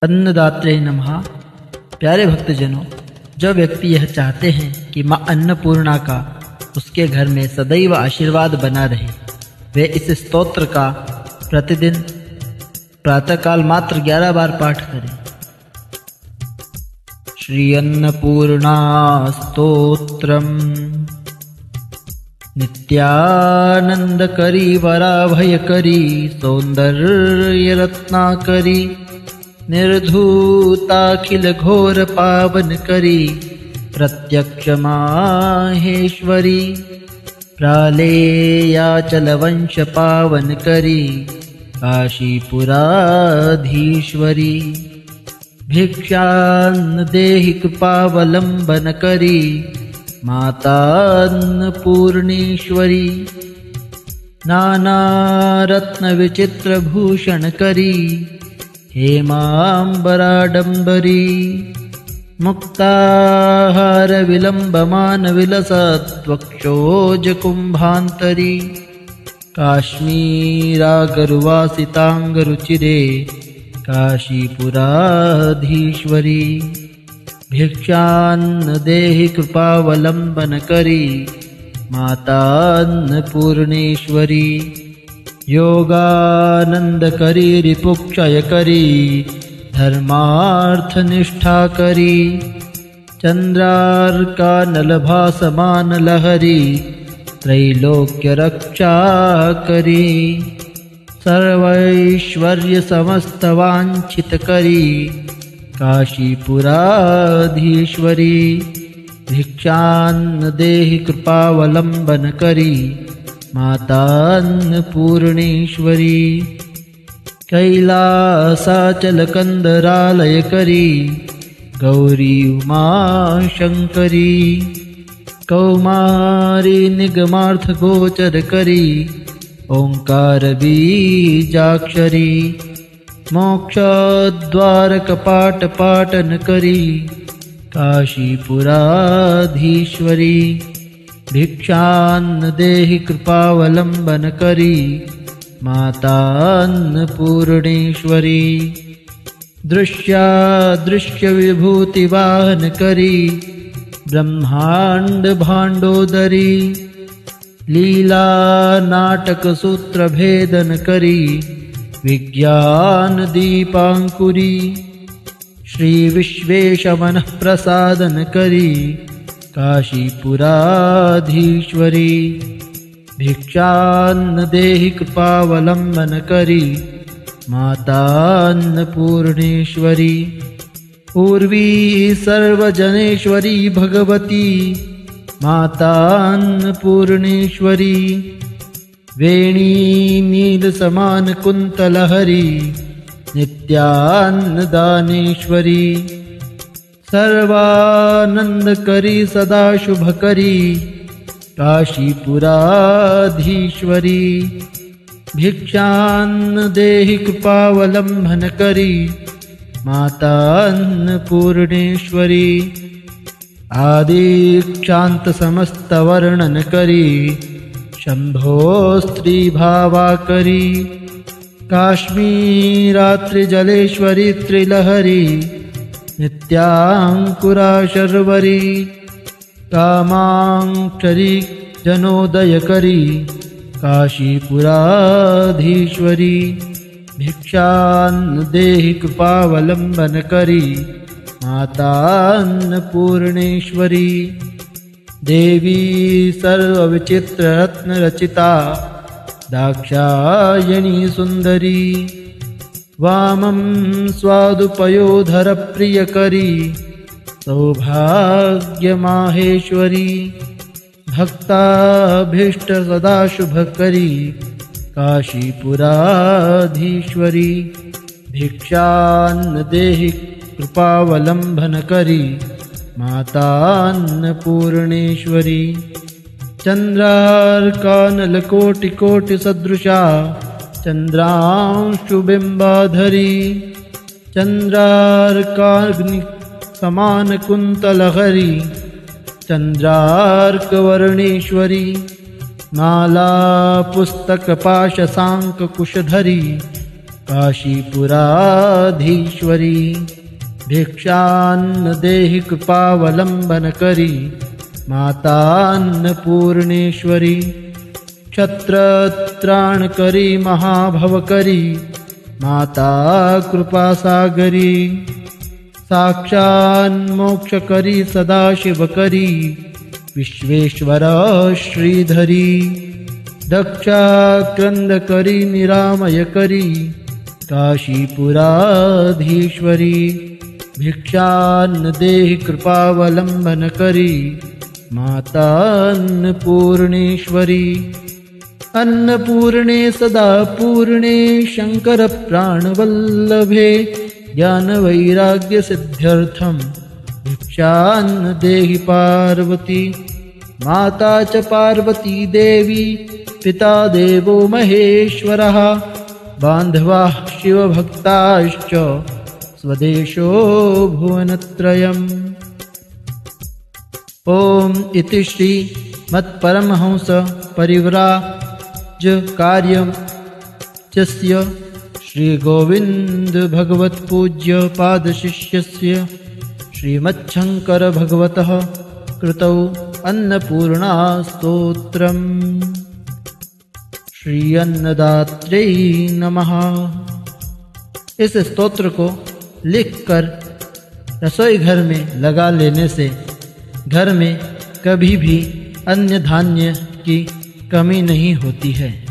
अन्नदात्रे नमः। प्यारे भक्तजनों, जो व्यक्ति यह चाहते हैं कि माँ अन्नपूर्णा का उसके घर में सदैव आशीर्वाद बना रहे, वे इस स्तोत्र का प्रतिदिन प्रातःकाल मात्र 11 बार पाठ करें। श्री अन्नपूर्णा स्तोत्रम्। नित्यानंदकरी वराभयकरी सौंदर्यरत्नाकरी निर्धूताखिल घोर पावन करी प्रत्यक्ष माहेश्वरी प्रालेयाचल वंश पावन करी काशीपुराधीश्वरी भिक्षान्न देहि कृपावलंबन करी मातान्नपूर्णेश्वरी नानारत्न विचित्र भूषण करी हेमांबराडंबरी मुक्ताहार विलंबमान विलसत्वक्षोज कुंभांतरी काश्मीरागरुवासितांगरुचिरे काशीपुराधीश्वरी भिक्षान्न देहि कृपावलंबन करी मातान्नपूर्णेश्वरी योगानंद करी रिपुक्षय करी धर्मार्थ निष्ठा करी चंद्रार्कानलभासमान लहरी त्रैलोक्य रक्षा करी सर्वैश्वर्य समस्त वांछित करी काशीपुराधीश्वरी भिक्षान्न देहि कृपावलंबन करी मातान्नपूर्णेश्वरी कैलासाचल कंदरालय करी गौरी उमा शंकरी कौमारी निगमार्थ गोचर करी ओंकार बीजाक्षरी मोक्षद्वार कपाट पाटन करी काशीपुराधीश्वरी भिक्षान्न देहि कृपावलंबन करी मातान्नपूर्णेश्वरी दृश्य विभूति वाहन करी ब्रह्मांड भांडोदरी लीला नाटक सूत्र भेदन करी विज्ञान दीपांकुरी श्री विश्वेश मनः प्रसादन करी काशीपुराधीश्वरी भिक्षान्न देहि कृपावलंबन करी मातान्नपूर्णेश्वरी पूर्वी सर्वजनेश्वरी भगवती मातान्नपूर्णेश्वरी वेणी नील समान कुंतलहरी नित्यान्नदानेश्वरी सर्वानंद करी सदा शुभ करी काशीपुराधीश्वरी भिक्षान्न देहि कृपावलंबन करी मातान्नपूर्णेश्वरी आदिक्षांत समस्त वर्णन करी शंभो स्त्री भावा करी काश्मीरात्रिजलेश्वरी त्रिलहरी नित्यांकुरा शर्वरी कामाक्षरी जनोदय करी काशीपुराधीश्वरी भिक्षान्न देहि कृपावलंबन करी मातान्नपूर्णेश्वरी देवी सर्वविचित्र रत्न रचिता दाक्षायणी सुंदरी वामं स्वादुपयोधर प्रियकरी सौभाग्य माहेश्वरी भक्ताभीष्ट सदा शुभकरी काशीपुराधीश्वरी भिक्षान्न देहि कृपावलंबन करी मातान्नपूर्णेश्वरी चंद्रार्कानल कोटि कोटि सदृशा चंद्रांशुबिंबाधरी चंद्रार्काग्नि समान कुंतलहरी चंद्रार्कवर्णेश्वरी माला पुस्तक पाश सांक कुशधरी काशीपुराधीश्वरी भिक्षान्न देहि कृपावलंबन करी मातान्नपूर्णेश्वरी क्षत्रत्राण करी महाभव करी माता कृपा सागरी साक्षान्मोक्ष करी सदाशिव करी विश्वेश्वर श्रीधरी दक्षाक्रंद करी निरामय करी काशीपुराधीश्वरी भिक्षान्न देहि कृपावलंबन करी मातान्नपूर्णेश्वरी अन्नपूर्णे सदा पूर्णे शंकर प्राणवल्लभे ज्ञान वैराग्य सिद्ध्यर्थम भिक्षान्न देहि पार्वती माता च पार्वती देवी पिता देवो महेश्वरः बान्धवाः शिवभक्ताश्च स्वदेशो भुवनत्रयम्। ओम इति श्री मत्परमहंस परिव्राज कार्यम चस्य श्री गोविंद भगवत पूज्य पाद शिष्यस्य श्रीमच्छंकर भगवतः कृतौ अन्नपूर्णा स्तोत्रम्। श्री अन्नदात्रे नमः। इस स्तोत्र को लिखकर रसोई घर में लगा लेने से घर में कभी भी अन्य धान्य की कमी नहीं होती है।